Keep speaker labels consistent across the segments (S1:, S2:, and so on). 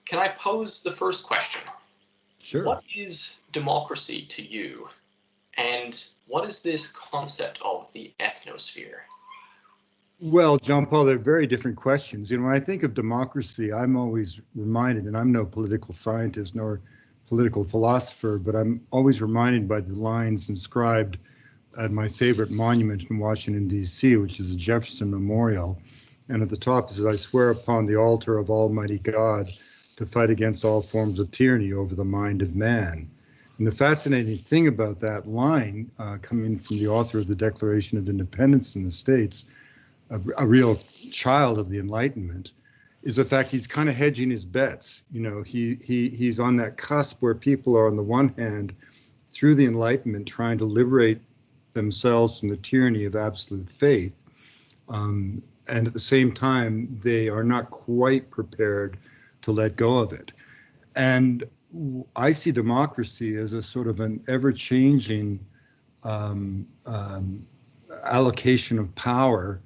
S1: can I pose the first question?
S2: Sure.
S1: What is democracy to you? And what is this concept of the ethnosphere?
S2: Well, John Paul, they're very different questions. When I think of democracy, I'm always reminded, and I'm no political scientist nor political philosopher, but I'm always reminded by the lines inscribed at my favorite monument in Washington, D.C., which is the Jefferson Memorial. And at the top it says, I swear upon the altar of Almighty God to fight against all forms of tyranny over the mind of man. And the fascinating thing about that line, coming from the author of the Declaration of Independence in the States, a real child of the Enlightenment, is the fact he's kind of hedging his bets. He's on that cusp where people are, on the one hand, through the Enlightenment, trying to liberate themselves from the tyranny of absolute faith. And at the same time, they are not quite prepared to let go of it. And I see democracy as a sort of an ever-changing allocation of power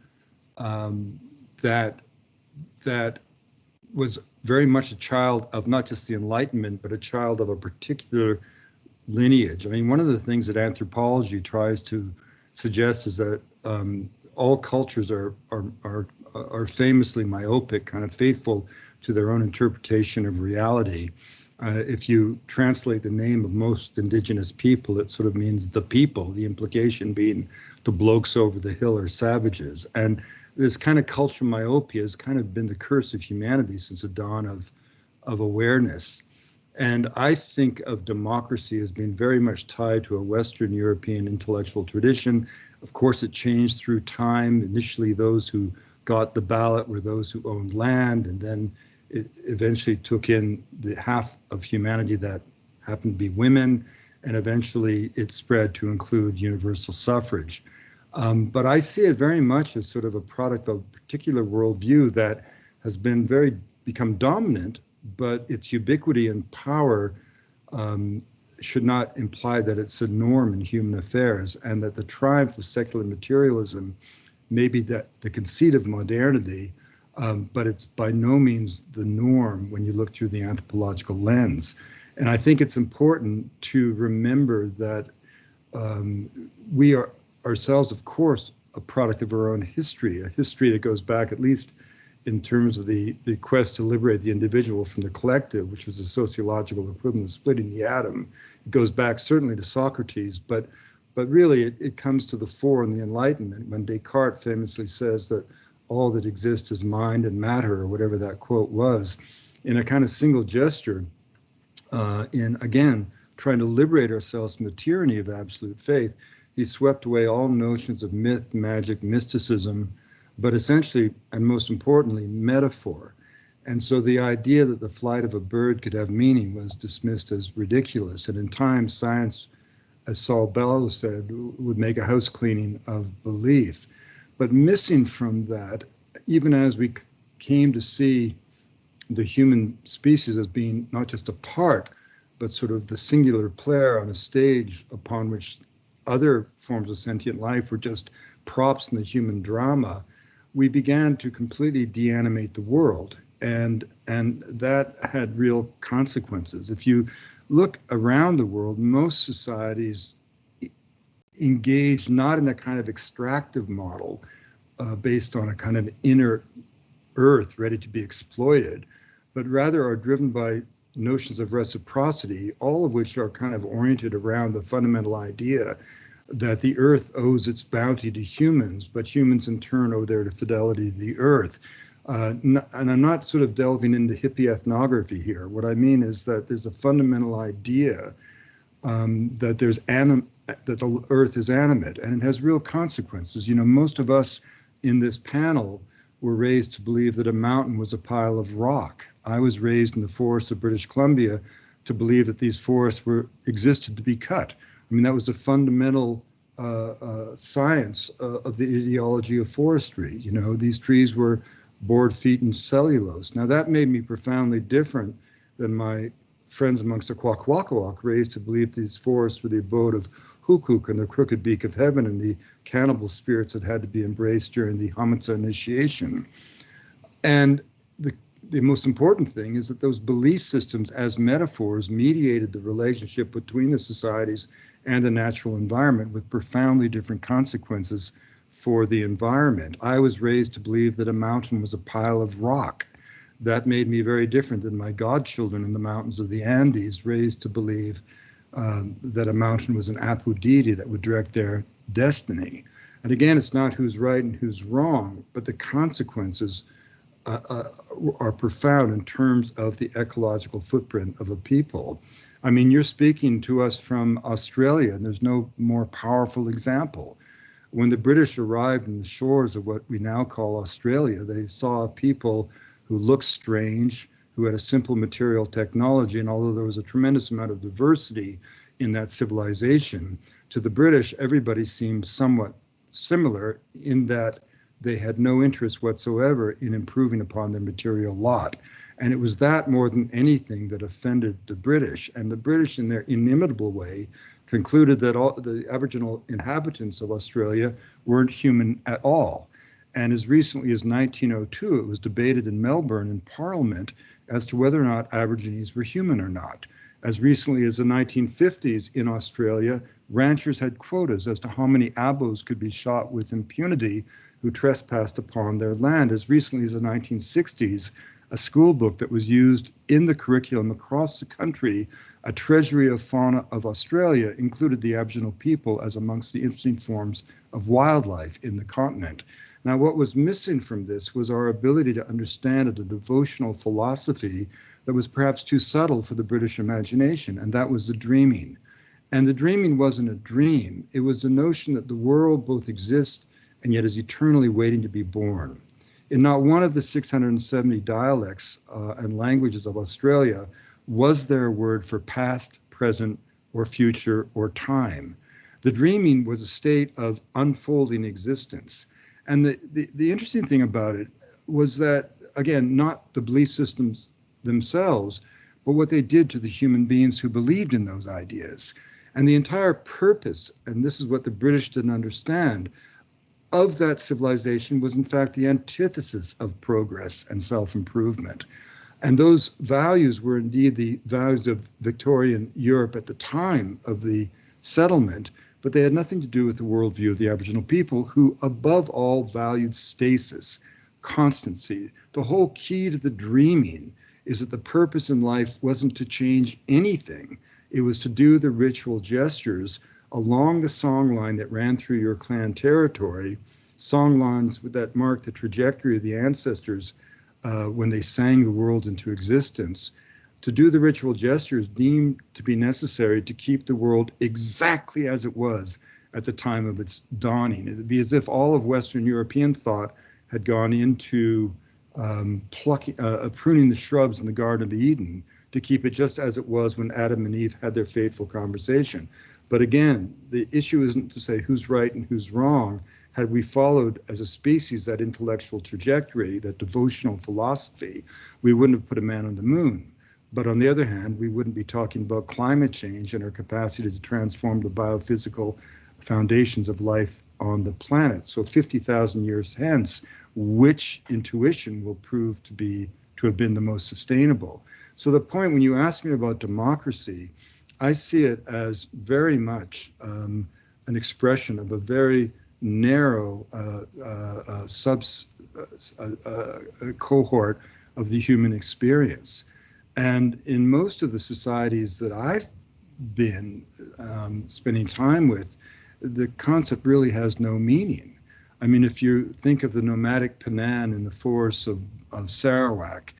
S2: that was very much a child of not just the Enlightenment, but a child of a particular lineage. I mean, one of the things that anthropology tries to suggest is that all cultures are famously myopic, kind of faithful to their own interpretation of reality. If you translate the name of most indigenous people, it sort of means the people, the implication being the blokes over the hill are savages. And this kind of cultural myopia has kind of been the curse of humanity since the dawn of awareness. And I think of democracy as being very much tied to a Western European intellectual tradition. Of course, it changed through time. Initially, those who got the ballot were those who owned land, and then it eventually took in the half of humanity that happened to be women, and eventually it spread to include universal suffrage. But I see it very much as sort of a product of a particular worldview that has become dominant, but its ubiquity and power should not imply that it's a norm in human affairs, and that the triumph of secular materialism may be the conceit of modernity, but it's by no means the norm when you look through the anthropological lens. And I think it's important to remember that we are ourselves, of course, a product of our own history, a history that goes back, at least in terms of the quest to liberate the individual from the collective, which was a sociological equivalent of splitting the atom. It goes back certainly to Socrates, but really it comes to the fore in the Enlightenment when Descartes famously says that all that exists is mind and matter, or whatever that quote was, in a kind of single gesture, in, again, trying to liberate ourselves from the tyranny of absolute faith. He swept away all notions of myth, magic, mysticism, but essentially, and most importantly, metaphor. And so the idea that the flight of a bird could have meaning was dismissed as ridiculous. And in time, science, as Saul Bellow said, would make a house cleaning of belief. But missing from that, even as we came to see the human species as being not just a part, but sort of the singular player on a stage upon which other forms of sentient life were just props in the human drama, we began to completely deanimate the world. And that had real consequences. If you look around the world, most societies engage not in a kind of extractive model based on a kind of inert earth ready to be exploited, but rather are driven by notions of reciprocity, all of which are kind of oriented around the fundamental idea that the earth owes its bounty to humans, but humans in turn owe their fidelity to the earth. And I'm not sort of delving into hippie ethnography here. What I mean is that there's a fundamental idea that that the earth is animate, and it has real consequences. Most of us in this panel were raised to believe that a mountain was a pile of rock. I was raised in the forests of British Columbia to believe that these forests existed to be cut. I mean, that was a fundamental science of the ideology of forestry. These trees were board feet and cellulose. Now, that made me profoundly different than my friends amongst the Kwakwaka'wakw, raised to believe these forests were the abode of Hukuk and the crooked beak of heaven and the cannibal spirits that had to be embraced during the Hamatsa initiation. And the most important thing is that those belief systems as metaphors mediated the relationship between the societies and the natural environment with profoundly different consequences for the environment. I was raised to believe that a mountain was a pile of rock. That made me very different than my godchildren in the mountains of the Andes, raised to believe that a mountain was an Apu deity that would direct their destiny. And again, it's not who's right and who's wrong, but the consequences are profound in terms of the ecological footprint of a people. I mean, you're speaking to us from Australia, and there's no more powerful example. When the British arrived in the shores of what we now call Australia, they saw people who looked strange, who had a simple material technology, and although there was a tremendous amount of diversity in that civilization, to the British, everybody seemed somewhat similar in that they had no interest whatsoever in improving upon their material lot. And it was that more than anything that offended the British. And the British, in their inimitable way, concluded that all the Aboriginal inhabitants of Australia weren't human at all. And as recently as 1902, it was debated in Melbourne in Parliament as to whether or not Aborigines were human or not. As recently as the 1950s in Australia, ranchers had quotas as to how many abos could be shot with impunity who trespassed upon their land. As recently as the 1960s, a school book that was used in the curriculum across the country, A Treasury of Fauna of Australia, included the Aboriginal people as amongst the interesting forms of wildlife in the continent. Now, what was missing from this was our ability to understand a devotional philosophy that was perhaps too subtle for the British imagination, and that was the dreaming. And the dreaming wasn't a dream. It was the notion that the world both exists and yet is eternally waiting to be born. In not one of the 670 dialects and languages of Australia was there a word for past, present, or future, or time. The dreaming was a state of unfolding existence. And the interesting thing about it was that, again, not the belief systems themselves, but what they did to the human beings who believed in those ideas. And the entire purpose, and this is what the British didn't understand, of that civilization was in fact the antithesis of progress and self-improvement. And those values were indeed the values of Victorian Europe at the time of the settlement, but they had nothing to do with the worldview of the Aboriginal people, who above all valued stasis, constancy. The whole key to the dreaming is that the purpose in life wasn't to change anything. It was to do the ritual gestures along the song line that ran through your clan territory, song lines that marked the trajectory of the ancestors when they sang the world into existence, to do the ritual gestures deemed to be necessary to keep the world exactly as it was at the time of its dawning. It would be as if all of Western European thought had gone into pruning the shrubs in the Garden of Eden to keep it just as it was when Adam and Eve had their fateful conversation. But again, the issue isn't to say who's right and who's wrong. Had we followed as a species that intellectual trajectory, that devotional philosophy, we wouldn't have put a man on the moon. But on the other hand, we wouldn't be talking about climate change and our capacity to transform the biophysical foundations of life on the planet. So 50,000 years hence, which intuition will prove to have been the most sustainable? So the point, when you ask me about democracy, I see it as very much an expression of a very narrow cohort of the human experience. And in most of the societies that I've been spending time with, the concept really has no meaning. I mean, if you think of the nomadic Panan in the forests of Sarawak,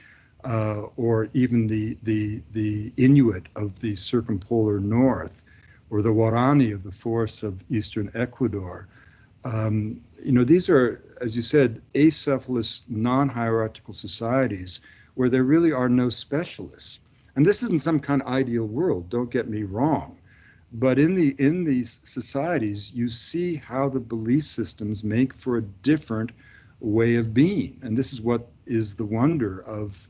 S2: or even the Inuit of the circumpolar north, or the Warani of the forests of eastern Ecuador, these are, as you said, acephalous, non-hierarchical societies where there really are no specialists. And this isn't some kind of ideal world, don't get me wrong. But in these societies, you see how the belief systems make for a different way of being. And this is what is the wonder of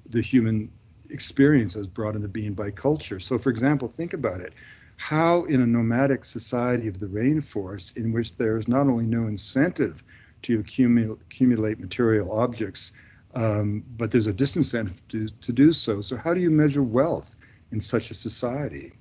S2: the human experience as brought into being by culture. So for example, think about it. How in a nomadic society of the rainforest, in which there is not only no incentive to accumulate material objects but there's a disincentive to do so. So how do you measure wealth in such a society?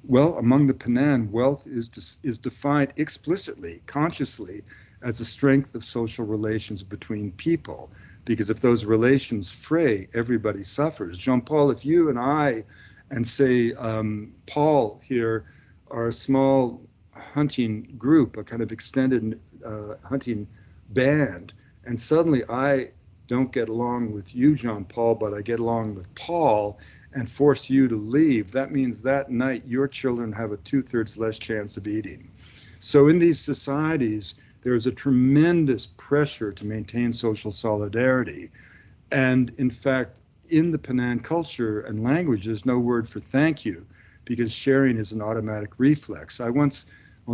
S2: Well, among the Penan, wealth is defined explicitly, consciously, as a strength of social relations between people. Because if those relations fray, everybody suffers. Jean-Paul, if you and I, and say Paul here, are a small hunting group, a kind of extended hunting band, and suddenly I don't get along with you, Jean-Paul, but I get along with Paul, and force you to leave, that means that night your children have a 2/3 less chance of eating. So in these societies, there is a tremendous pressure to maintain social solidarity. And in fact, in the Penan culture and language, there's no word for thank you, because sharing is an automatic reflex. I'll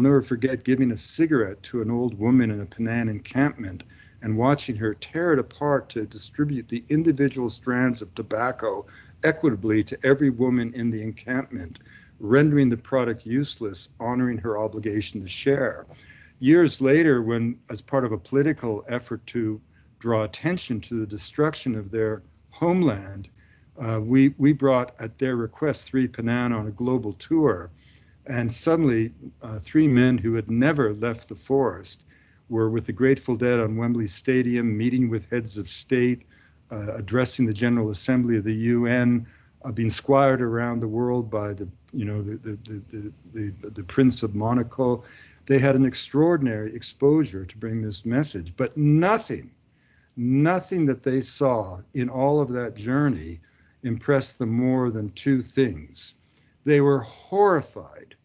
S2: never forget giving a cigarette to an old woman in a Penan encampment and watching her tear it apart to distribute the individual strands of tobacco equitably to every woman in the encampment, rendering the product useless, honoring her obligation to share. Years later, when, as part of a political effort to draw attention to the destruction of their homeland, we brought, at their request, 3 Penan on a global tour. And suddenly, 3 men who had never left the forest were with the Grateful Dead on Wembley Stadium, meeting with heads of state, addressing the General Assembly of the UN, being squired around the world by the Prince of Monaco. They had an extraordinary exposure to bring this message, but nothing that they saw in all of that journey impressed them more than 2 things. They were horrified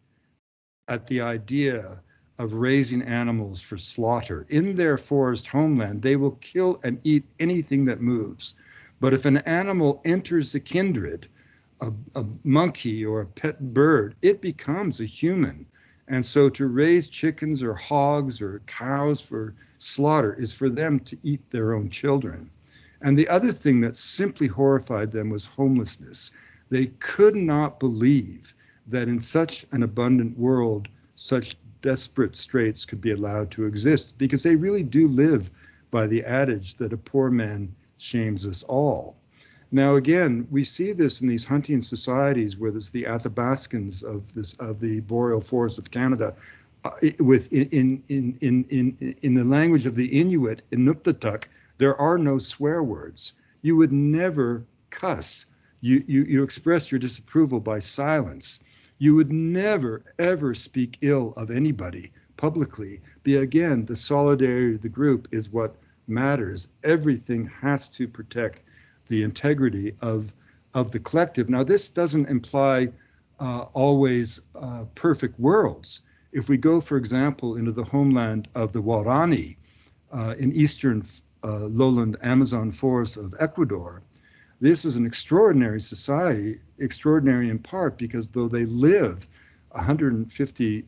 S2: at the idea of raising animals for slaughter. In their forest homeland, they will kill and eat anything that moves. But if an animal enters the kindred, a monkey or a pet bird, it becomes a human. And so to raise chickens or hogs or cows for slaughter is for them to eat their own children. And the other thing that simply horrified them was homelessness. They could not believe that in such an abundant world, such desperate straits could be allowed to exist, because they really do live by the adage that a poor man shames us all. Now, again, we see this in these hunting societies where there's the Athabascans of the boreal forest of Canada. In the language of the Inuit, in Nuktatuk, there are no swear words. You would never cuss. You express your disapproval by silence. You would never, ever speak ill of anybody publicly. Again, the solidarity of the group is what matters. Everything has to protect the integrity of the collective. Now, this doesn't imply always perfect worlds. If we go, for example, into the homeland of the Waorani in eastern lowland Amazon forest of Ecuador, this is an extraordinary society, extraordinary in part because though they live 150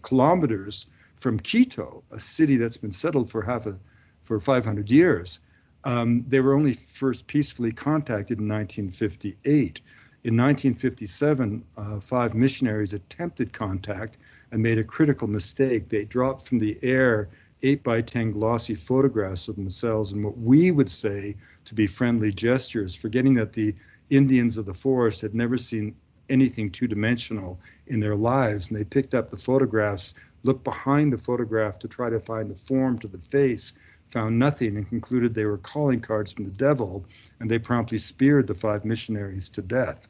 S2: kilometers from Quito, a city that's been settled for 500 years, they were only first peacefully contacted in 1958. In 1957, 5 missionaries attempted contact and made a critical mistake. They dropped from the air 8x10 glossy photographs of themselves in what we would say to be friendly gestures, forgetting that the Indians of the forest had never seen anything two-dimensional in their lives. And they picked up the photographs, looked behind the photograph to try to find the form to the face, found nothing, and concluded they were calling cards from the devil, and they promptly speared the 5 missionaries to death.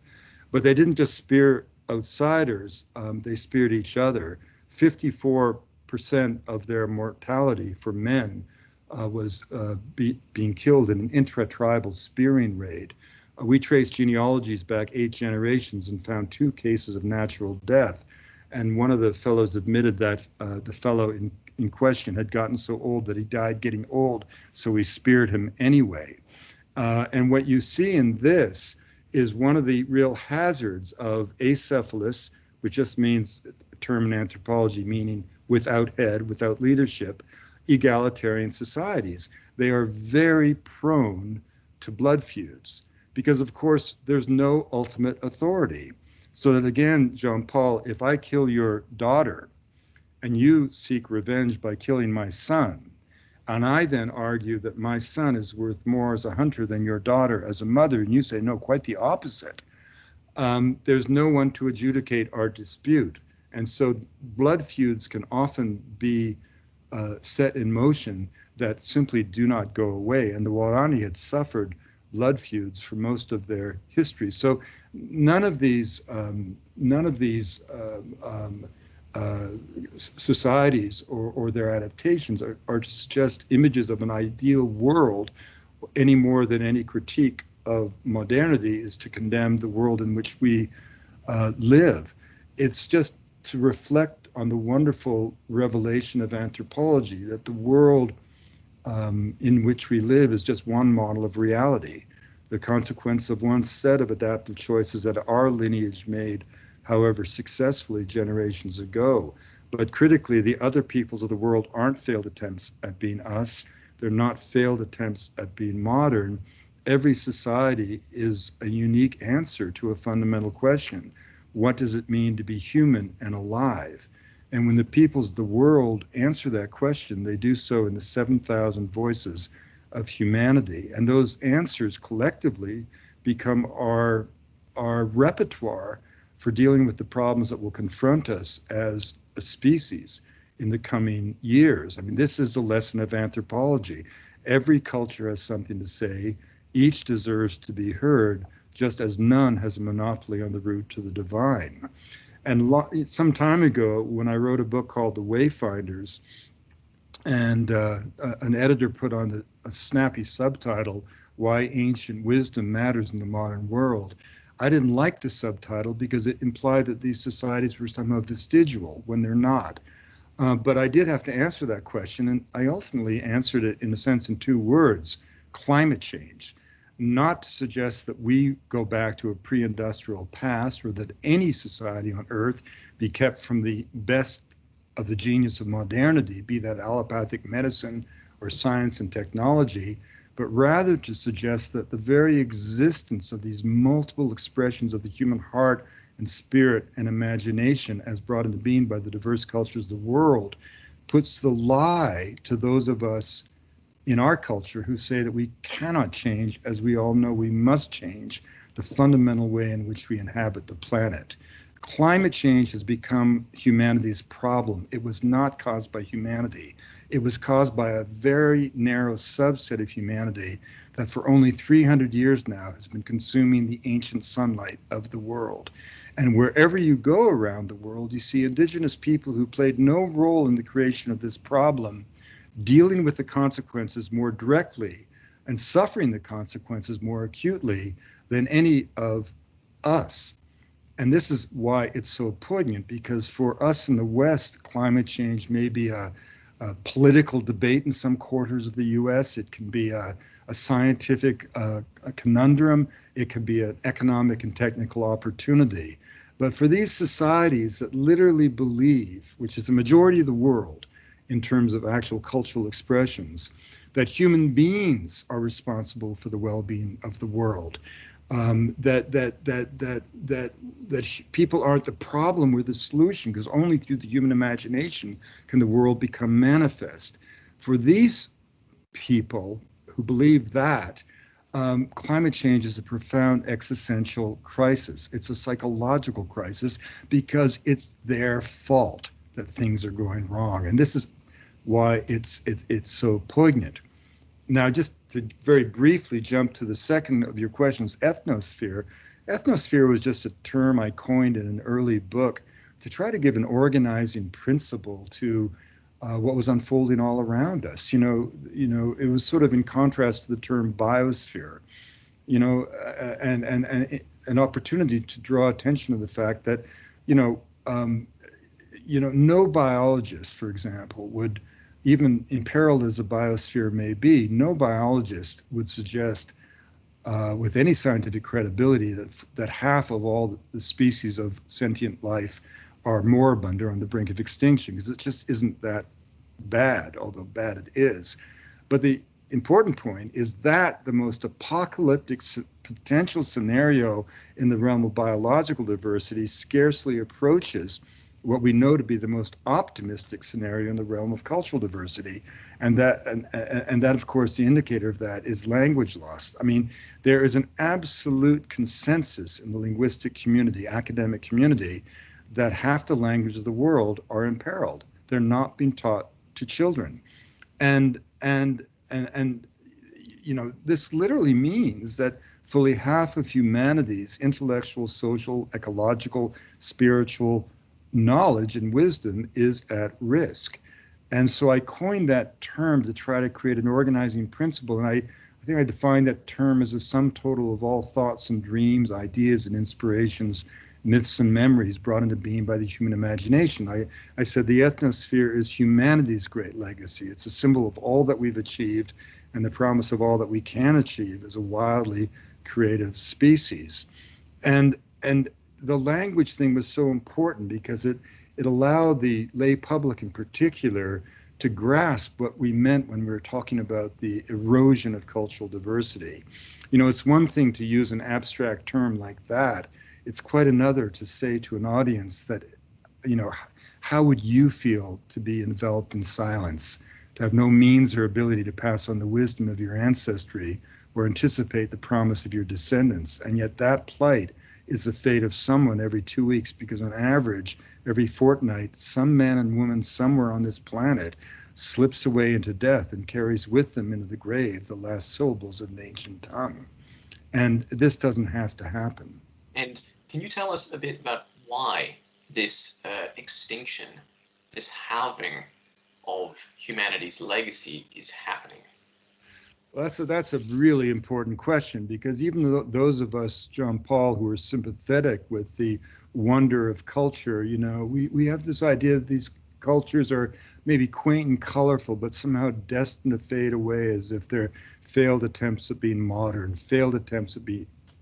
S2: But they didn't just spear outsiders, they speared each other. 54% of their mortality for men was being killed in an intra-tribal spearing raid. We traced genealogies back 8 generations and found 2 cases of natural death. And one of the fellows admitted that the fellow in question had gotten so old that he died getting old, so we speared him anyway. And what you see in this is one of the real hazards of acephalous, which just means a term in anthropology meaning without head, without leadership, egalitarian societies. They are very prone to blood feuds because, of course, there's no ultimate authority. So that again, Jean-Paul, if I kill your daughter and you seek revenge by killing my son, and I then argue that my son is worth more as a hunter than your daughter as a mother, and you say, no, quite the opposite, there's no one to adjudicate our dispute. And so blood feuds can often be set in motion that simply do not go away. And the Waorani had suffered blood feuds for most of their history. So none of these societies or their adaptations are to suggest images of an ideal world any more than any critique of modernity is to condemn the world in which we live. It's just to reflect on the wonderful revelation of anthropology that the world in which we live is just one model of reality, the consequence of one set of adaptive choices that our lineage made, however successfully, generations ago. But critically, the other peoples of the world aren't failed attempts at being us. They're not failed attempts at being modern. Every society is a unique answer to a fundamental question. What does it mean to be human and alive? And when the peoples of the world answer that question, they do so in the 7,000 voices of humanity. And those answers collectively become our repertoire for dealing with the problems that will confront us as a species in the coming years. I mean, this is the lesson of anthropology. Every culture has something to say. Each deserves to be heard, just as none has a monopoly on the route to the divine. And some time ago, when I wrote a book called The Wayfinders, and an editor put on a snappy subtitle, Why Ancient Wisdom Matters in the Modern World, I didn't like the subtitle because it implied that these societies were somehow vestigial when they're not. But I did have to answer that question, and I ultimately answered it, in a sense, in two words: climate change. Not to suggest that we go back to a pre-industrial past or that any society on Earth be kept from the best of the genius of modernity, be that allopathic medicine or science and technology, but rather to suggest that the very existence of these multiple expressions of the human heart and spirit and imagination as brought into being by the diverse cultures of the world puts the lie to those of us in our culture who say that we cannot change, as we all know we must change, the fundamental way in which we inhabit the planet. Climate change has become humanity's problem. It was not caused by humanity. It was caused by a very narrow subset of humanity that for only 300 years now has been consuming the ancient sunlight of the world. And wherever you go around the world, you see indigenous people who played no role in the creation of this problem, dealing with the consequences more directly and suffering the consequences more acutely than any of us. And this is why it's so poignant, because for us in the West, climate change may be a political debate in some quarters of the US. It can be a scientific a conundrum. It can be an economic and technical opportunity. But for these societies that literally believe, which is the majority of the world, in terms of actual cultural expressions, that human beings are responsible for the well-being of the world, that people aren't the problem, we're the solution, because only through the human imagination can the world become manifest. For these people who believe that, climate change is a profound existential crisis. It's a psychological crisis because it's their fault that things are going wrong. And this is why it's so poignant. Now, just to very briefly jump to the second of your questions, ethnosphere. Ethnosphere was just a term I coined in an early book to try to give an organizing principle to what was unfolding all around us. You know, it was sort of in contrast to the term biosphere, and an opportunity to draw attention to the fact that, no biologist, for example, would, even imperiled as a biosphere may be, no biologist would suggest with any scientific credibility that half of all the species of sentient life are moribund or on the brink of extinction, because it just isn't that bad, although bad it is. But the important point is that the most apocalyptic potential scenario in the realm of biological diversity scarcely approaches what we know to be the most optimistic scenario in the realm of cultural diversity. And that, of course, the indicator of that is language loss. I mean, there is an absolute consensus in the linguistic community, academic community, that half the languages of the world are imperiled. They're not being taught to children. And this literally means that fully half of humanity's intellectual, social, ecological, spiritual knowledge and wisdom is at risk. And so I coined that term to try to create an organizing principle. And I think I defined that term as a sum total of all thoughts and dreams, ideas and inspirations, myths and memories brought into being by the human imagination. I said the ethnosphere is humanity's great legacy. It's a symbol of all that we've achieved and the promise of all that we can achieve as a wildly creative species. And the language thing was so important because it allowed the lay public in particular to grasp what we meant when we were talking about the erosion of cultural diversity. It's one thing to use an abstract term like that. It's quite another to say to an audience that, how would you feel to be enveloped in silence, to have no means or ability to pass on the wisdom of your ancestry or anticipate the promise of your descendants? And yet that plight is the fate of someone every 2 weeks, because on average, every fortnight, some man and woman somewhere on this planet slips away into death and carries with them into the grave the last syllables of an ancient tongue. And this doesn't have to happen.
S1: And can you tell us a bit about why this extinction, this halving of humanity's legacy is happening?
S2: Well, that's a really important question, because even though those of us, John Paul, who are sympathetic with the wonder of culture, we have this idea that these cultures are maybe quaint and colorful, but somehow destined to fade away as if they're failed attempts at being modern, failed attempts at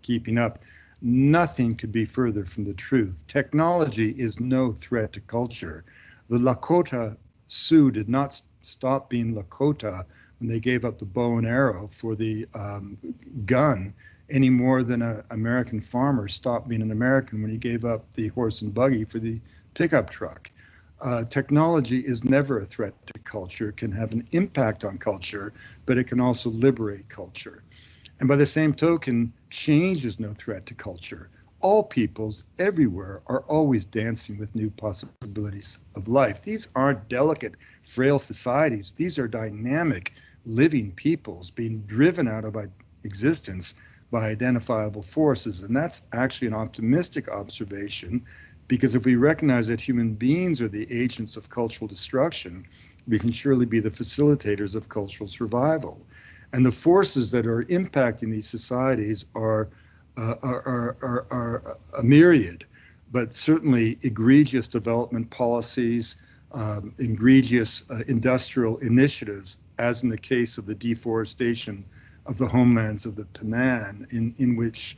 S2: keeping up. Nothing could be further from the truth. Technology is no threat to culture. The Lakota Sioux did not stop being Lakota when they gave up the bow and arrow for the gun, any more than an American farmer stopped being an American when he gave up the horse and buggy for the pickup truck. Technology is never a threat to culture. It can have an impact on culture, but it can also liberate culture. And by the same token, change is no threat to culture. All peoples everywhere are always dancing with new possibilities of life. These aren't delicate, frail societies. These are dynamic, living peoples being driven out of existence by identifiable forces. And that's actually an optimistic observation, because if we recognize that human beings are the agents of cultural destruction, we can surely be the facilitators of cultural survival. And the forces that are impacting these societies are a myriad, but certainly egregious development policies, egregious industrial initiatives, as in the case of the deforestation of the homelands of the Penan, in which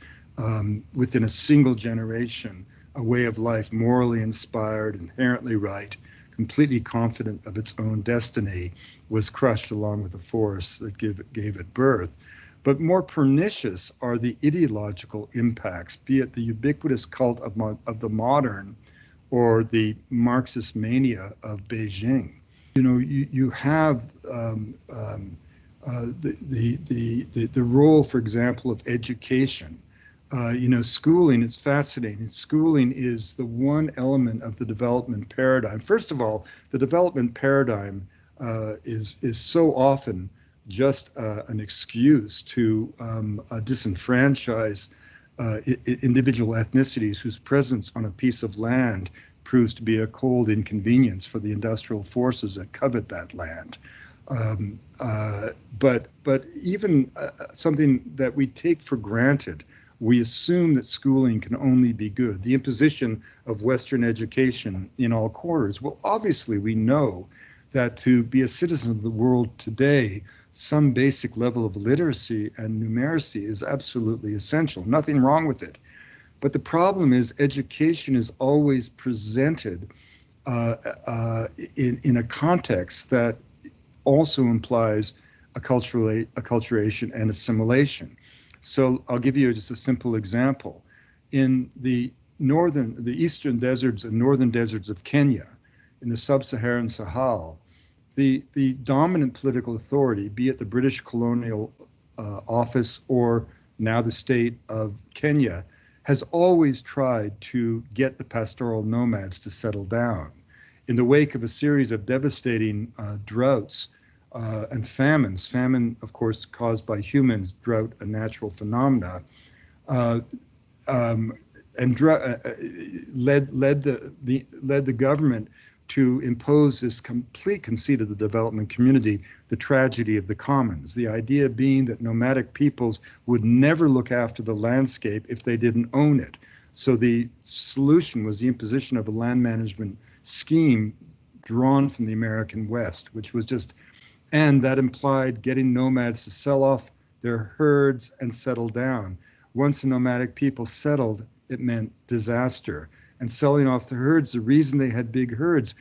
S2: within a single generation, a way of life morally inspired, inherently right, completely confident of its own destiny, was crushed along with the forests that gave it birth. But more pernicious are the ideological impacts, be it the ubiquitous cult of the modern or the Marxist mania of Beijing. You have the role, for example, of education. Schooling is fascinating. Schooling is the one element of the development paradigm. First of all, the development paradigm is so often just an excuse to disenfranchise individual ethnicities whose presence on a piece of land proves to be a cold inconvenience for the industrial forces that covet that land. But even something that we take for granted, we assume that schooling can only be good. The imposition of Western education in all quarters. Well, obviously we know that to be a citizen of the world today, some basic level of literacy and numeracy is absolutely essential. Nothing wrong with it. But the problem is education is always presented in a context that also implies acculturation and assimilation. So I'll give you just a simple example. In the the eastern deserts and northern deserts of Kenya, in the sub-Saharan Sahel, the dominant political authority, be it the British colonial office or now the state of Kenya, has always tried to get the pastoral nomads to settle down. In the wake of a series of devastating droughts and famines, famine, of course, caused by humans, drought, a natural phenomena, and led the government to impose this complete conceit of the development community, the tragedy of the commons, the idea being that nomadic peoples would never look after the landscape if they didn't own it. So the solution was the imposition of a land management scheme drawn from the American West, which was just, and that implied getting nomads to sell off their herds and settle down. Once the nomadic people settled, it meant disaster. And selling off the herds, the reason they had big herds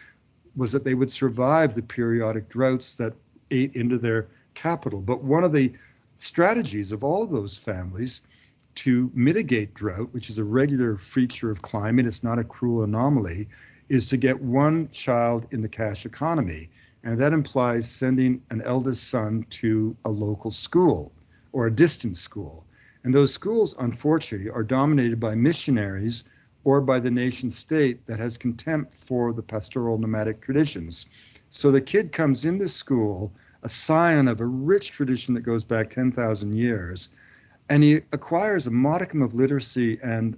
S2: was that they would survive the periodic droughts that ate into their capital. But one of the strategies of all those families to mitigate drought, which is a regular feature of climate, it's not a cruel anomaly, is to get one child in the cash economy. And that implies sending an eldest son to a local school or a distant school. And those schools, unfortunately, are dominated by missionaries or by the nation state that has contempt for the pastoral nomadic traditions. So the kid comes into school, a scion of a rich tradition that goes back 10,000 years, and he acquires a modicum of literacy and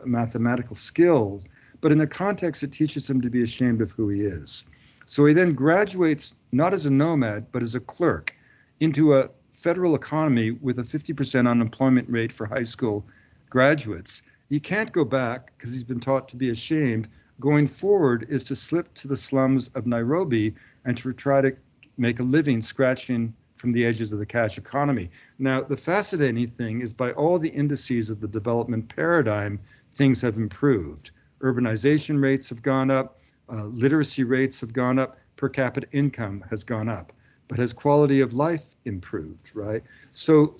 S2: mathematical skills, but in a context that teaches him to be ashamed of who he is. So he then graduates not as a nomad, but as a clerk into a federal economy with a 50% unemployment rate for high school graduates. He can't go back because he's been taught to be ashamed. Going forward is to slip to the slums of Nairobi and to try to make a living scratching from the edges of the cash economy. Now, the fascinating thing is by all the indices of the development paradigm, things have improved. Urbanization rates have gone up, literacy rates have gone up, per capita income has gone up, but has quality of life improved, right? So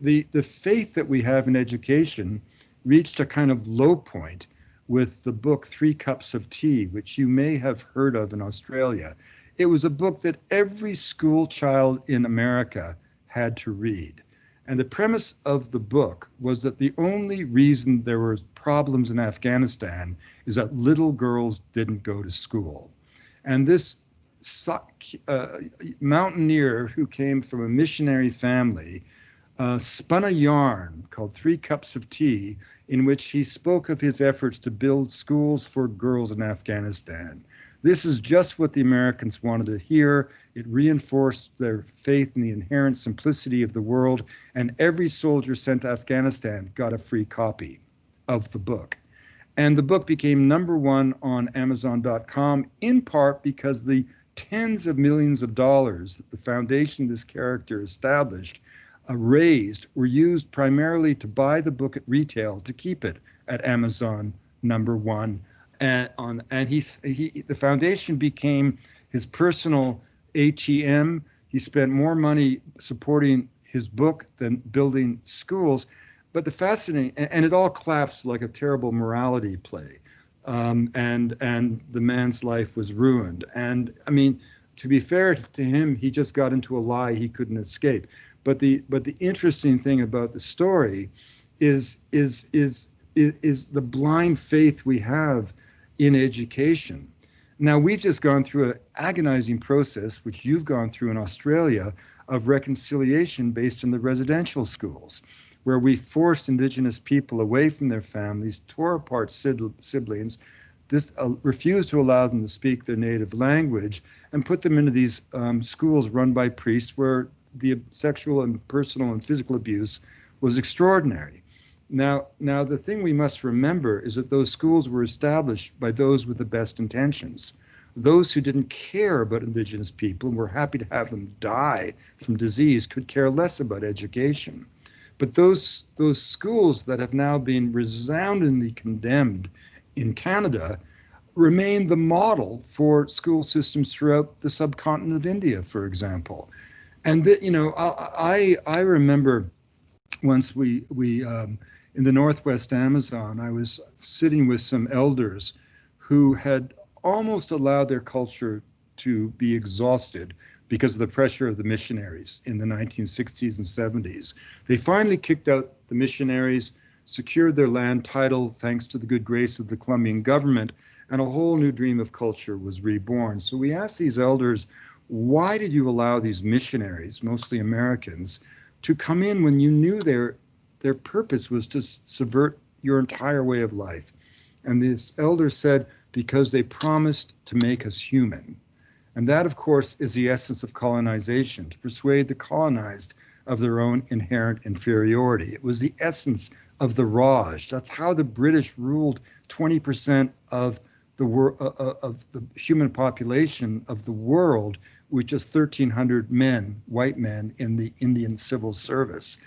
S2: the faith that we have in education reached a kind of low point with the book 3 Cups of Tea, which you may have heard of in Australia. It was a book that every school child in America had to read. And the premise of the book was that the only reason there were problems in Afghanistan is that little girls didn't go to school. And this mountaineer who came from a missionary family spun a yarn called 3 Cups of Tea, in which he spoke of his efforts to build schools for girls in Afghanistan. This is just what the Americans wanted to hear. It reinforced their faith in the inherent simplicity of the world, and every soldier sent to Afghanistan got a free copy of the book. And the book became #1 on Amazon.com, in part because the tens of millions of dollars that the foundation this character established raised were used primarily to buy the book at retail to keep it at Amazon #1. And the foundation became his personal ATM. He spent more money supporting his book than building schools. But the fascinating, and it all collapsed like a terrible morality play. And the man's life was ruined. And I mean, to be fair to him, he just got into a lie he couldn't escape. But the interesting thing about the story is the blind faith we have in education. Now, we've just gone through an agonizing process, which you've gone through in Australia, of reconciliation based on the residential schools, where we forced Indigenous people away from their families, tore apart siblings, refused to allow them to speak their native language, and put them into these schools run by priests where the sexual and personal and physical abuse was extraordinary. Now, the thing we must remember is that those schools were established by those with the best intentions. Those who didn't care about Indigenous people and were happy to have them die from disease could care less about education. But those schools that have now been resoundingly condemned in Canada remain the model for school systems throughout the subcontinent of India, for example. And I remember once we in the Northwest Amazon, I was sitting with some elders who had almost allowed their culture to be exhausted because of the pressure of the missionaries in the 1960s and 70s. They finally kicked out the missionaries, secured their land title thanks to the good grace of the Colombian government, and a whole new dream of culture was reborn. So we asked these elders, why did you allow these missionaries, mostly Americans, to come in when you knew their purpose was to subvert your entire way of life? And this elder said, because they promised to make us human. And that, of course, is the essence of colonization, to persuade the colonized of their own inherent inferiority. It was the essence of the Raj. That's how the British ruled 20% of the human population of the world, with just 1,300 men, white men, in the Indian civil service.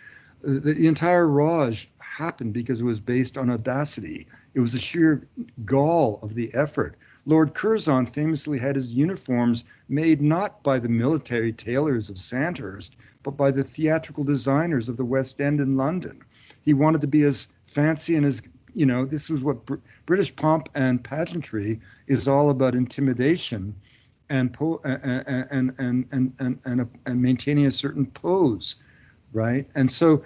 S2: The entire Raj happened because it was based on audacity. It was the sheer gall of the effort. Lord Curzon famously had his uniforms made not by the military tailors of Sandhurst, but by the theatrical designers of the West End in London. He wanted to be as fancy and as, this was what British pomp and pageantry is all about: intimidation and maintaining a certain pose, right? And so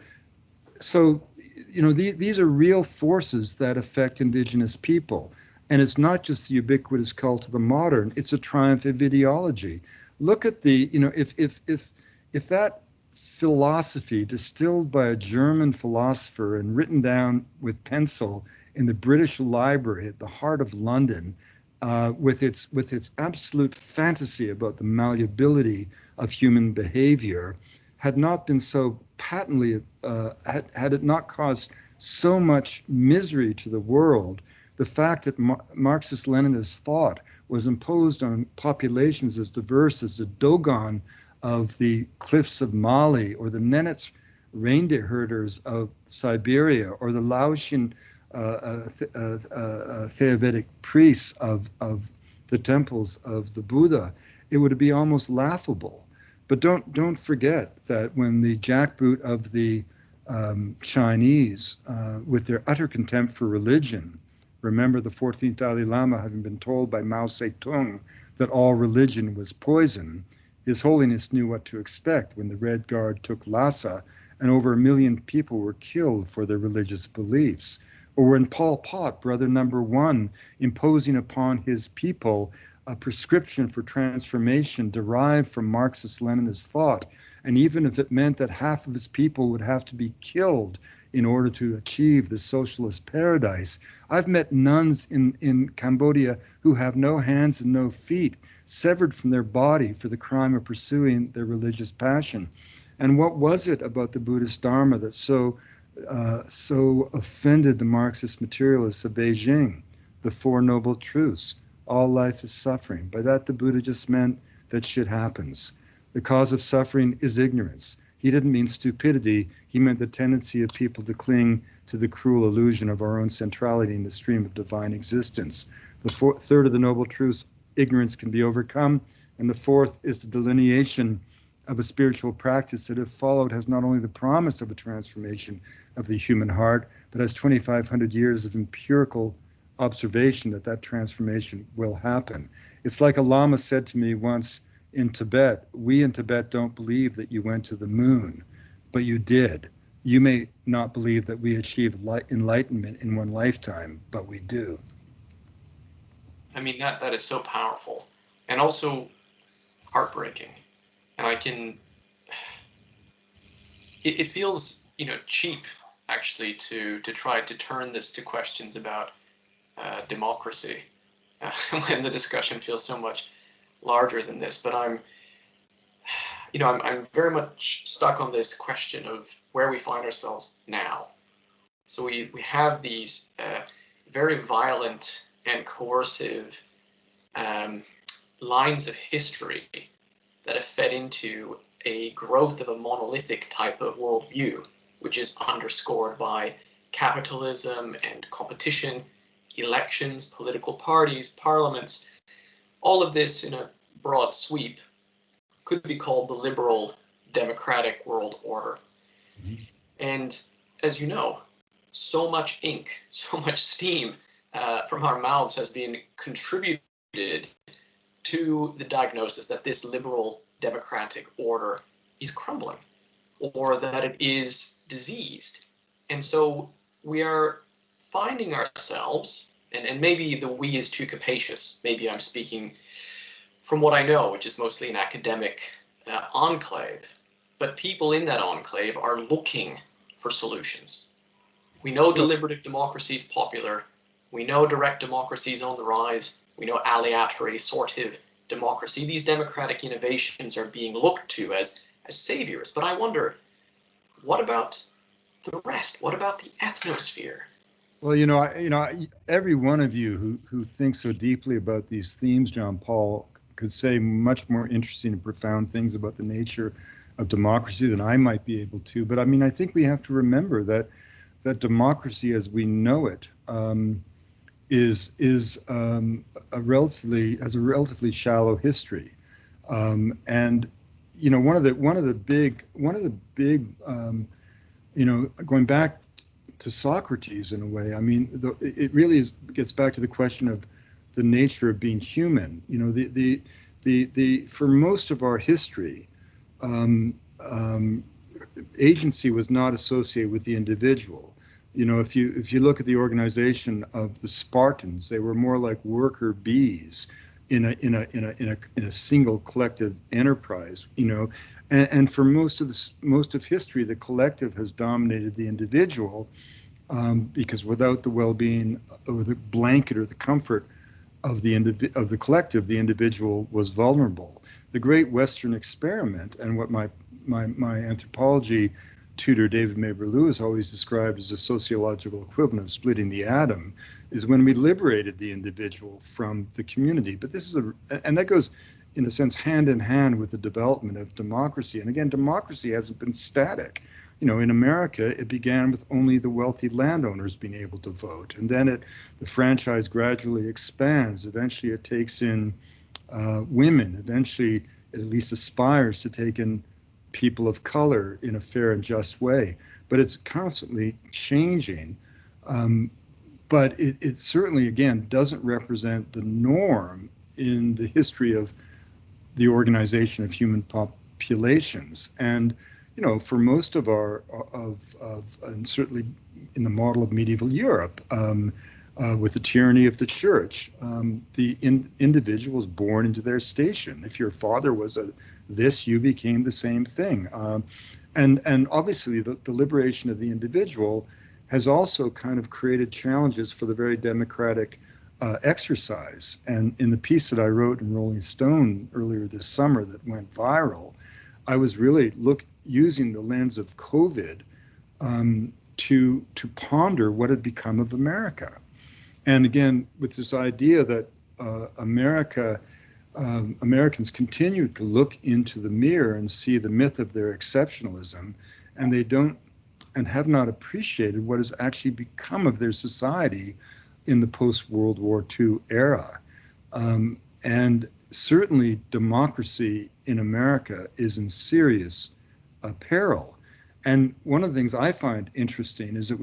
S2: these are real forces that affect Indigenous people. And it's not just the ubiquitous cult of the modern, it's a triumph of ideology. Look at if that philosophy distilled by a German philosopher and written down with pencil in the British Library at the heart of London, with its absolute fantasy about the malleability of human behavior, had not been so patently, had it not caused so much misery to the world, the fact that Marxist-Leninist thought was imposed on populations as diverse as the Dogon of the cliffs of Mali, or the Nenets reindeer herders of Siberia, or the Laotian Theravedic priests of the temples of the Buddha, it would be almost laughable. But don't forget that when the jackboot of the Chinese, with their utter contempt for religion, remember the 14th Dalai Lama having been told by Mao Zedong that all religion was poison, His Holiness knew what to expect when the Red Guard took Lhasa and over 1 million people were killed for their religious beliefs. Or when Pol Pot, brother number one, imposing upon his people a prescription for transformation derived from Marxist-Leninist thought, and even if it meant that half of his people would have to be killed in order to achieve the socialist paradise. I've met nuns in Cambodia who have no hands and no feet, severed from their body for the crime of pursuing their religious passion. And what was it about the Buddhist Dharma that so offended the Marxist materialists of Beijing? The Four Noble Truths. All life is suffering. By that, the Buddha just meant that shit happens. The cause of suffering is ignorance. He didn't mean stupidity. He meant the tendency of people to cling to the cruel illusion of our own centrality in the stream of divine existence. The third of the Noble Truths, ignorance can be overcome. And the fourth is the delineation of a spiritual practice that, if followed, has not only the promise of a transformation of the human heart, but has 2,500 years of empirical observation that transformation will happen. It's like a Lama said to me once in Tibet, we in Tibet don't believe that you went to the moon, but you did. You may not believe that we achieved enlightenment in one lifetime, but we do.
S1: I mean, that is so powerful and also heartbreaking. And it feels, cheap actually to try to turn this to questions about democracy when the discussion feels so much larger than this. But I'm very much stuck on this question of where we find ourselves now. So we have these very violent and coercive lines of history that have fed into a growth of a monolithic type of worldview, which is underscored by capitalism and competition, elections, political parties, parliaments. All of this, in a broad sweep, could be called the liberal democratic world order. Mm-hmm. And as you know, so much ink, so much steam from our mouths has been contributed to the diagnosis that this liberal democratic order is crumbling, or that it is diseased. And so we are finding ourselves, and maybe the we is too capacious. Maybe I'm speaking from what I know, which is mostly an academic enclave. But people in that enclave are looking for solutions. We know deliberative democracy is popular. We know direct democracy is on the rise. We know aleatory, sortive democracy. These democratic innovations are being looked to as saviors. But I wonder, what about the rest? What about the ethnosphere?
S2: Well, every one of you who thinks so deeply about these themes, John Paul, could say much more interesting and profound things about the nature of democracy than I might be able to. But I mean, I think we have to remember that democracy as we know it has a relatively shallow history, and one of the big going back to Socrates in a way. I mean, it really gets back to the question of the nature of being human. For most of our history, agency was not associated with the individual. If you look at the organization of the Spartans, they were more like worker bees in a single collective enterprise. And for most of history, the collective has dominated the individual, because without the well-being or the blanket or the comfort of the collective, the individual was vulnerable. The great Western experiment, and what my anthropology tutor David Maber-Lewis always described as a sociological equivalent of splitting the atom, is when we liberated the individual from the community. But and that goes in a sense hand in hand with the development of democracy. And again, democracy hasn't been static. In America, it began with only the wealthy landowners being able to vote, and then the franchise gradually expands. Eventually, it takes in women. Eventually, it at least aspires to take in people of color in a fair and just way. But it's constantly changing. But it certainly, again, doesn't represent the norm in the history of the organization of human populations. And for most of and certainly in the model of medieval Europe, with the tyranny of the church, the individual was born into their station. If your father was this, you became the same thing. And obviously the liberation of the individual has also kind of created challenges for the very democratic exercise. And in the piece that I wrote in Rolling Stone earlier this summer that went viral, I was really using the lens of COVID to ponder what had become of America. And again, with this idea that Americans continue to look into the mirror and see the myth of their exceptionalism, and they don't and have not appreciated what has actually become of their society in the post-World War II era. And certainly democracy in America is in serious peril. And one of the things I find interesting is that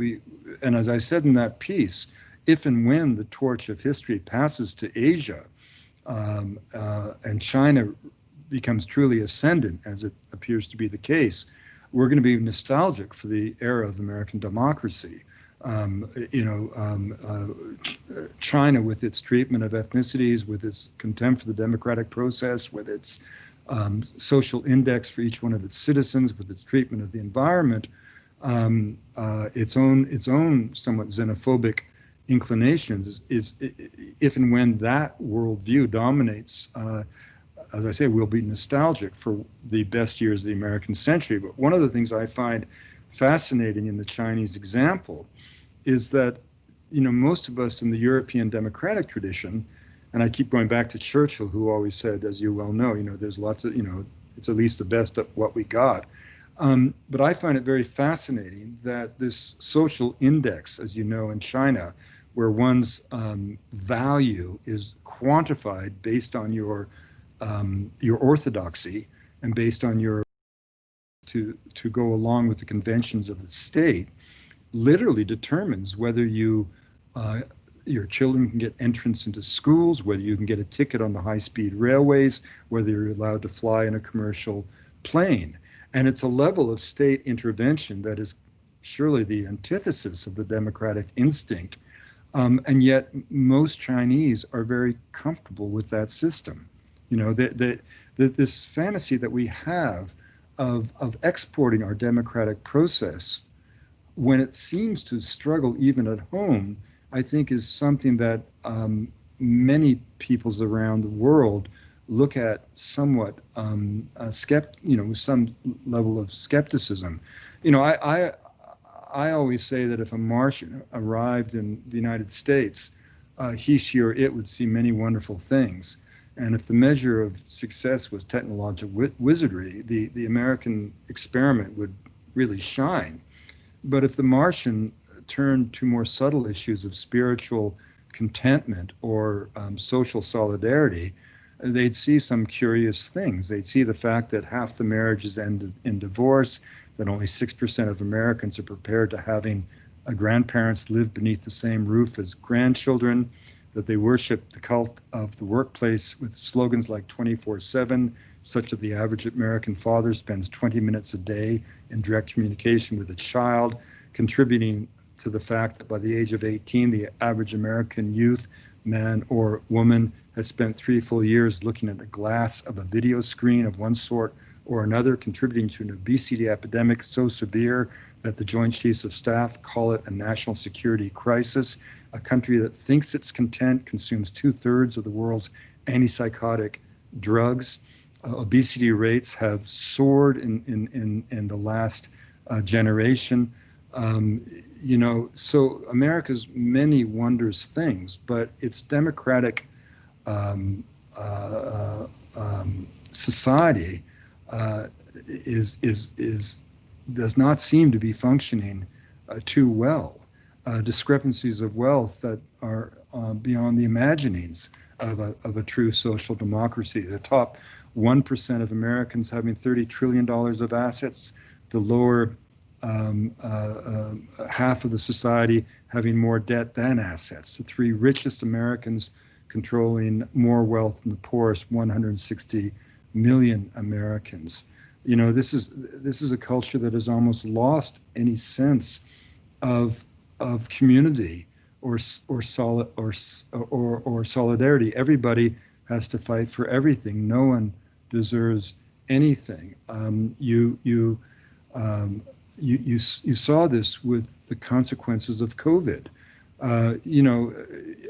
S2: and as I said in that piece, if and when the torch of history passes to Asia, and China becomes truly ascendant, as it appears to be the case, we're going to be nostalgic for the era of American democracy. China, with its treatment of ethnicities, with its contempt for the democratic process, with its social index for each one of its citizens, with its treatment of the environment, its own somewhat xenophobic inclinations, is if and when that worldview dominates, as I say, we'll be nostalgic for the best years of the American century. But one of the things I find fascinating in the Chinese example is that, most of us in the European democratic tradition, and I keep going back to Churchill, who always said, as you well know, there's lots of, it's at least the best of what we got. But I find it very fascinating that this social index, as you know, in China, where one's value is quantified based on your orthodoxy and based on your to go along with the conventions of the state, literally determines whether your children can get entrance into schools, whether you can get a ticket on the high-speed railways, whether you're allowed to fly in a commercial plane. And it's a level of state intervention that is surely the antithesis of the democratic instinct. And yet most Chinese are very comfortable with that system. You know, this fantasy that we have of exporting our democratic process when it seems to struggle even at home, I think is something that many peoples around the world look at somewhat with some level of skepticism. You know, I always say that if a Martian arrived in the United States, he, she, or it would see many wonderful things. And if the measure of success was technological wizardry, the American experiment would really shine. But if the Martian turned to more subtle issues of spiritual contentment or social solidarity, they'd see some curious things. They'd see the fact that half the marriages end in divorce, that only 6% of Americans are prepared to having grandparents live beneath the same roof as grandchildren, that they worship the cult of the workplace with slogans like 24/7, such that the average American father spends 20 minutes a day in direct communication with a child, contributing to the fact that by the age of 18, the average American youth, man or woman, has spent 3 full years looking at the glass of a video screen of one sort or another, contributing to an obesity epidemic so severe that the Joint Chiefs of Staff call it a national security crisis. A country that thinks it's content consumes 2/3 of the world's antipsychotic drugs. Obesity rates have soared in the last generation. You know, so America's many wondrous things, but its democratic society does not seem to be functioning too well. Discrepancies of wealth that are beyond the imaginings of a true social democracy. The top 1% of Americans having $30 trillion of assets, the lower half of the society having more debt than assets. The 3 richest Americans controlling more wealth than the poorest 160 million Americans. You know, this is a culture that has almost lost any sense of community or solidarity. Everybody has to fight for everything. No one deserves anything. You saw this with the consequences of COVID. You know,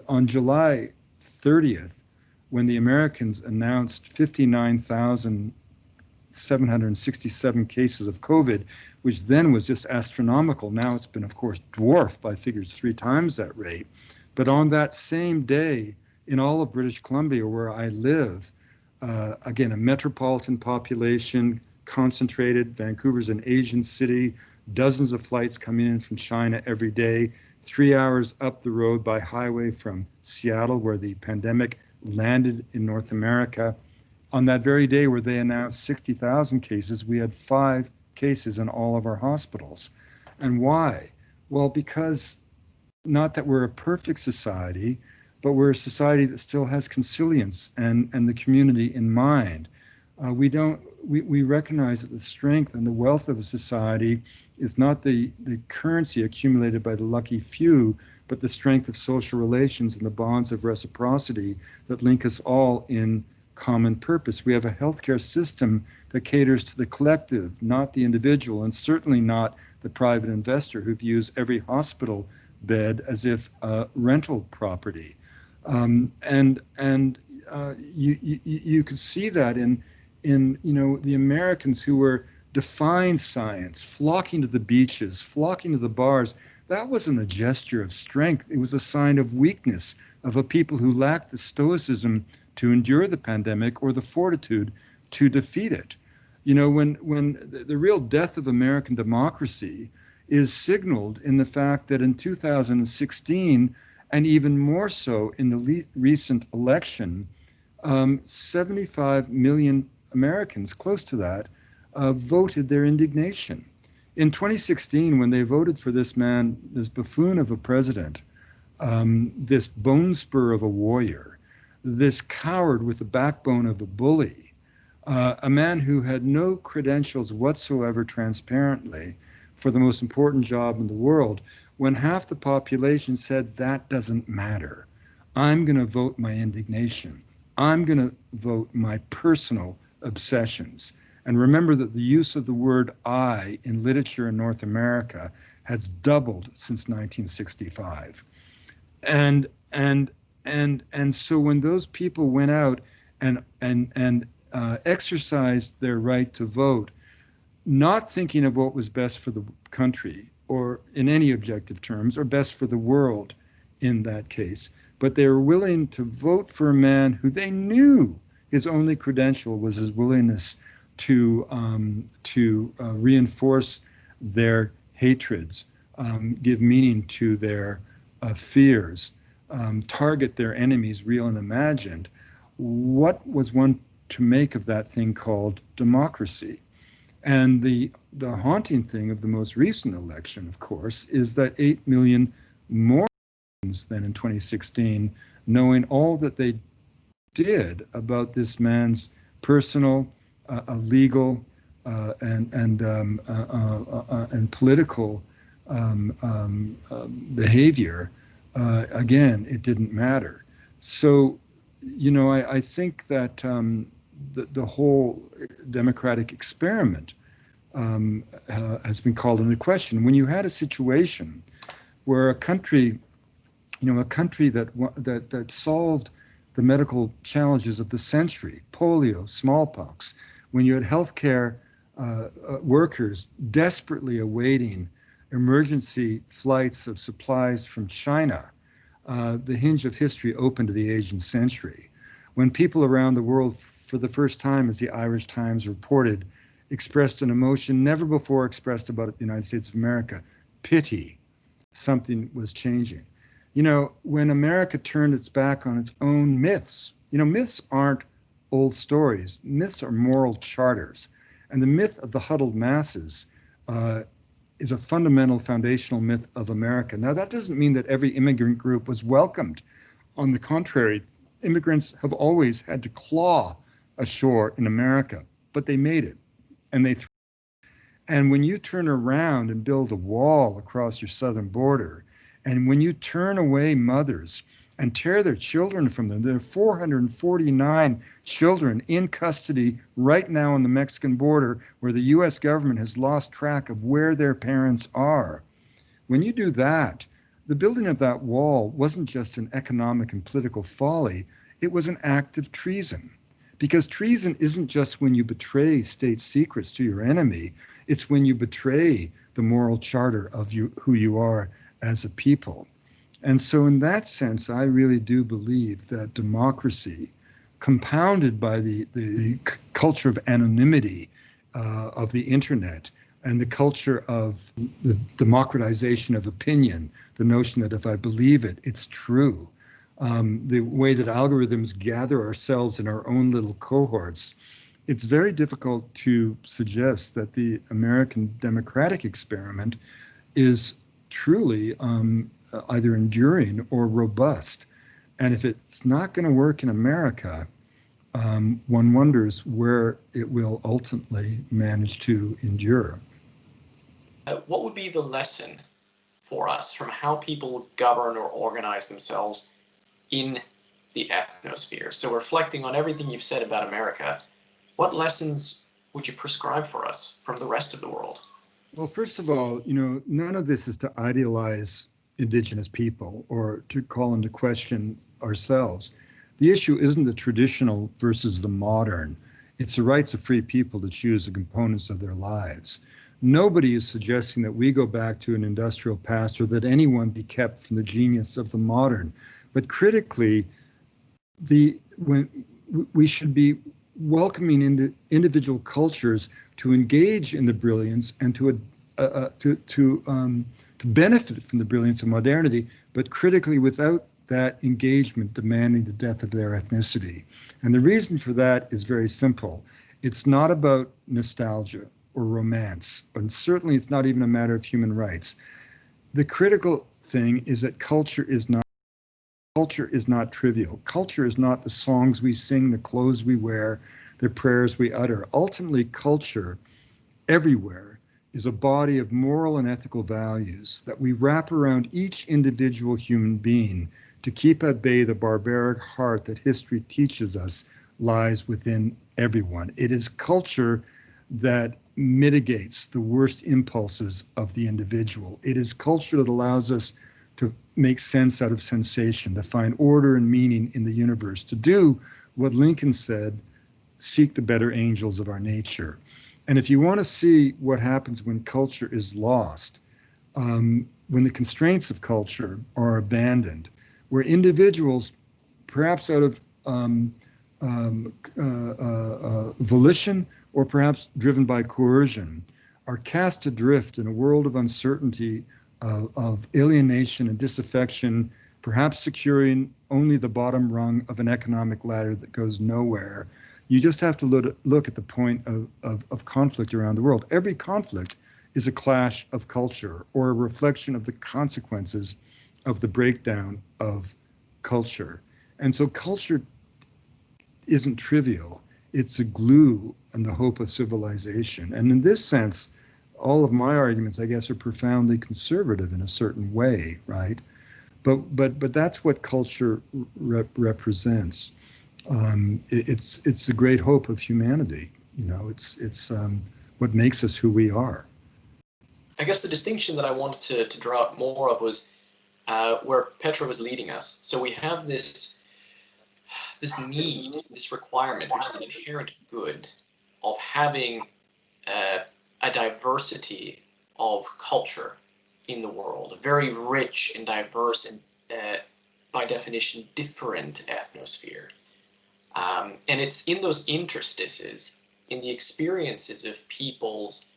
S2: on July 30th, when the Americans announced 59,767 cases of COVID, which then was just astronomical. Now it's been, of course, dwarfed by figures 3 times that rate. But on that same day, in all of British Columbia, where I live, again, a metropolitan population, concentrated. Vancouver's an Asian city, dozens of flights coming in from China every day, 3 hours up the road by highway from Seattle, where the pandemic landed in North America. On that very day where they announced 60,000 cases, we had 5 cases in all of our hospitals. And why? Well, because not that we're a perfect society, but we're a society that still has consilience and the community in mind. We recognize that the strength and the wealth of a society is not the currency accumulated by the lucky few, but the strength of social relations and the bonds of reciprocity that link us all in common purpose. We have a healthcare system that caters to the collective, not the individual, and certainly not the private investor who views every hospital bed as if rental property. You could see that in the Americans who were defying science, flocking to the beaches, flocking to the bars. That wasn't a gesture of strength. It was a sign of weakness of a people who lacked the stoicism to endure the pandemic or the fortitude to defeat it. You know, when the real death of American democracy is signaled in the fact that in 2016, and even more so in the recent election, 75 million Americans, close to that, voted their indignation. In 2016, when they voted for this man, this buffoon of a president, this bone spur of a warrior, this coward with the backbone of a bully, a man who had no credentials whatsoever transparently for the most important job in the world, when half the population said that doesn't matter, I'm going to vote my indignation, I'm going to vote my personal obsessions. And remember that the use of the word I in literature in North America has doubled since 1965. And so when those people went out and exercised their right to vote, not thinking of what was best for the country or in any objective terms, or best for the world in that case, but they were willing to vote for a man who they knew his only credential was his willingness to reinforce their hatreds, give meaning to their fears, target their enemies, real and imagined. What was one to make of that thing called democracy? And the haunting thing of the most recent election, of course, is that 8 million more than in 2016, knowing all that they did about this man's personal, legal, and political behavior, again, it didn't matter. So, you know, I think that the whole democratic experiment has been called into question. When you had a situation where a country, you know, a country that solved the medical challenges of the century, polio, smallpox, when you had healthcare workers desperately awaiting emergency flights of supplies from China, the hinge of history opened to the Asian century. When people around the world, for the first time, as the Irish Times reported, expressed an emotion never before expressed about the United States of America, pity, something was changing. You know, when America turned its back on its own myths, you know, myths aren't old stories. Myths are moral charters. And the myth of the huddled masses is a fundamental foundational myth of America. Now, that doesn't mean that every immigrant group was welcomed. On the contrary, immigrants have always had to claw ashore in America, but they made it, and they thrived. And when you turn around and build a wall across your southern border, and when you turn away mothers and tear their children from them, there are 449 children in custody right now on the Mexican border where the US government has lost track of where their parents are. When you do that, the building of that wall wasn't just an economic and political folly, it was an act of treason. Because treason isn't just when you betray state secrets to your enemy, it's when you betray the moral charter of who you are as a people. And so in that sense, I really do believe that democracy, compounded by the culture of anonymity of the internet and the culture of the democratization of opinion, the notion that if I believe it, it's true, the way that algorithms gather ourselves in our own little cohorts, it's very difficult to suggest that the American democratic experiment is truly either enduring or robust. And if it's not going to work in America, one wonders where it will ultimately manage to endure.
S1: What would be the lesson for us from how people govern or organize themselves in the ethnosphere? So reflecting on everything you've said about America, what lessons would you prescribe for us from the rest of the world?
S2: Well, first of all, you know, none of this is to idealize Indigenous people or to call into question ourselves. The issue isn't the traditional versus the modern. It's the rights of free people to choose the components of their lives. Nobody is suggesting that we go back to an industrial past or that anyone be kept from the genius of the modern. But critically, when we should be welcoming into individual cultures to engage in the brilliance and to benefit from the brilliance of modernity, but critically without that engagement demanding the death of their ethnicity. And the reason for that is very simple. It's not about nostalgia. or romance, and certainly it's not even a matter of human rights. The critical thing is that culture is not trivial. Culture is not the songs we sing, the clothes we wear, the prayers we utter. Ultimately, culture everywhere is a body of moral and ethical values that we wrap around each individual human being to keep at bay the barbaric heart that history teaches us lies within everyone. It is culture that mitigates the worst impulses of the individual. It is culture that allows us to make sense out of sensation, to find order and meaning in the universe, to do what Lincoln said, seek the better angels of our nature. And if you want to see what happens when culture is lost, when the constraints of culture are abandoned, where individuals, perhaps out of volition or perhaps driven by coercion, are cast adrift in a world of uncertainty, of alienation and disaffection, perhaps securing only the bottom rung of an economic ladder that goes nowhere. You just have to look at the point of conflict around the world. Every conflict is a clash of culture or a reflection of the consequences of the breakdown of culture. And so culture isn't trivial. It's a glue and the hope of civilization. And in this sense, all of my arguments, I guess, are profoundly conservative in a certain way, right? But that's what culture represents. It's the great hope of humanity. You know, it's what makes us who we are.
S1: I guess the distinction that I wanted to draw out more of was where Petra was leading us. So we have this need, this requirement, which is an inherent good, of having a diversity of culture in the world, a very rich and diverse and by definition different ethnosphere. And it's in those interstices, in the experiences of people's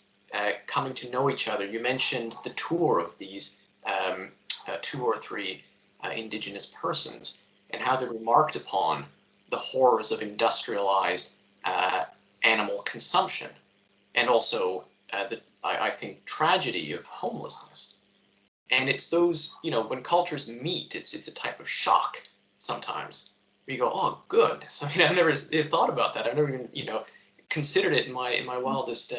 S1: coming to know each other. You mentioned the tour of these 2 or 3 indigenous persons and how they remarked upon the horrors of industrialized animal consumption, and also I think tragedy of homelessness. And it's those, you know, when cultures meet, it's a type of shock sometimes. You go, oh, good. So, I mean, I've never thought about that. I've never even, you know, considered it in my wildest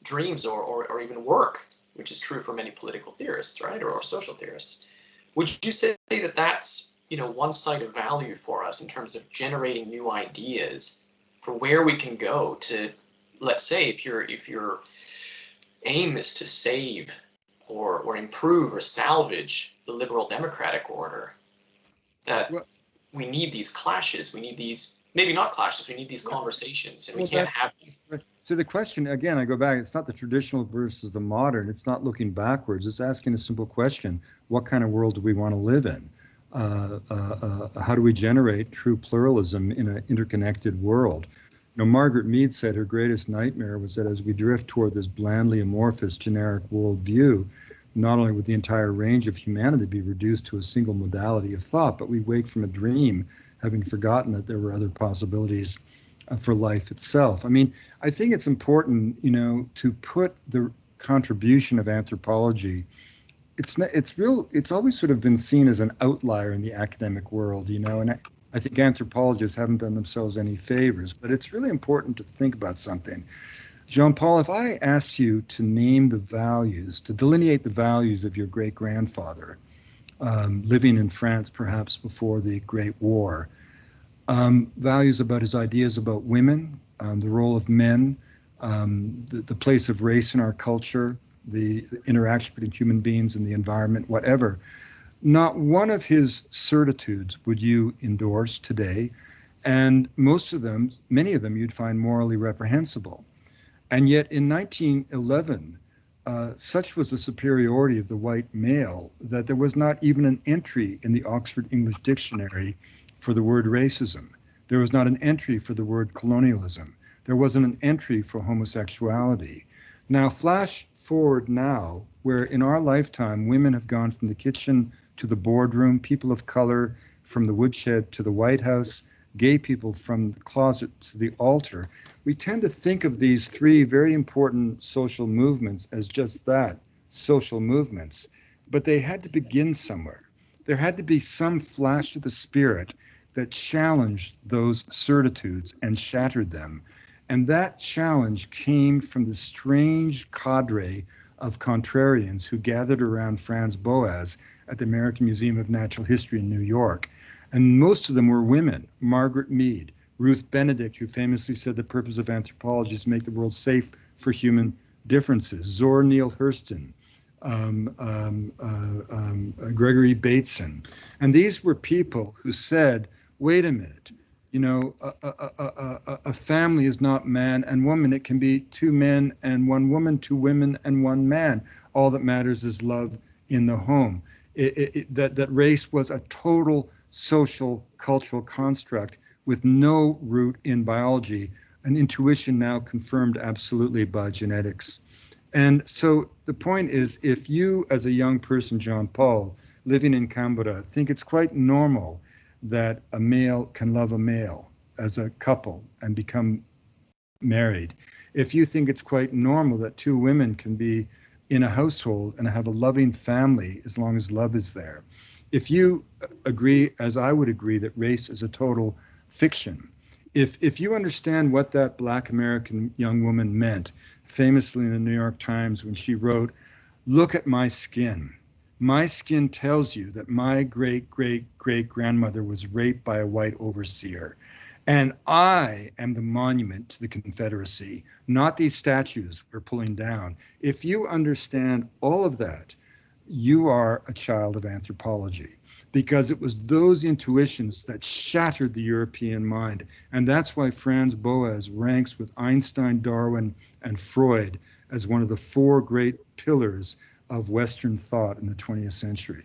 S1: dreams or even work, which is true for many political theorists, right, or social theorists. Would you say that that's, you know, one side of value for us in terms of generating new ideas for where we can go to, let's say, if your aim is to save or improve or salvage the liberal democratic order, that we need these clashes, we need these, maybe not clashes, we need these conversations, and we can't have them.
S2: So the question, again, I go back, it's not the traditional versus the modern, it's not looking backwards, it's asking a simple question: what kind of world do we want to live in? How do we generate true pluralism in an interconnected world? You know, Margaret Mead said her greatest nightmare was that as we drift toward this blandly amorphous generic worldview, not only would the entire range of humanity be reduced to a single modality of thought, but we wake from a dream, having forgotten that there were other possibilities for life itself. I mean, I think it's important, you know, to put the contribution of anthropology. It's always sort of been seen as an outlier in the academic world, you know, and I think anthropologists haven't done themselves any favors, but it's really important to think about something. Jean-Paul, if I asked you to name the values, to delineate the values of your great-grandfather, living in France perhaps before the Great War, values about his ideas about women, the role of men, the place of race in our culture, the interaction between human beings and the environment, whatever, not one of his certitudes would you endorse today, and many of them you'd find morally reprehensible. And yet in 1911, such was the superiority of the white male that there was not even an entry in the Oxford English Dictionary for the word racism. There was not an entry for the word colonialism. There wasn't an entry for homosexuality. Now, flash forward now, where in our lifetime, women have gone from the kitchen to the boardroom, people of color from the woodshed to the White House, gay people from the closet to the altar. We tend to think of these three very important social movements as just that, social movements, but they had to begin somewhere. There had to be some flash of the spirit that challenged those certitudes and shattered them. And that challenge came from the strange cadre of contrarians who gathered around Franz Boas at the American Museum of Natural History in New York. And most of them were women. Margaret Mead, Ruth Benedict, who famously said the purpose of anthropology is to make the world safe for human differences. Zora Neale Hurston, Gregory Bateson. And these were people who said, wait a minute, you know, a family is not man and woman. It can be two men and one woman, two women and one man. All that matters is love in the home. That race was a total social, cultural construct with no root in biology, an intuition now confirmed absolutely by genetics. And so the point is, if you, as a young person, John Paul, living in Canberra, think it's quite normal that a male can love a male as a couple and become married, if you think it's quite normal that two women can be in a household and have a loving family as long as love is there, if you agree, as I would agree, that race is a total fiction, if you understand what that Black American young woman meant, famously in the New York Times when she wrote, "Look at my skin. My skin tells you that my great-great-great-grandmother was raped by a white overseer. And I am the monument to the Confederacy, not these statues we're pulling down." If you understand all of that, you are a child of anthropology, because it was those intuitions that shattered the European mind. And that's why Franz Boas ranks with Einstein, Darwin, and Freud as one of the four great pillars of Western thought in the 20th century.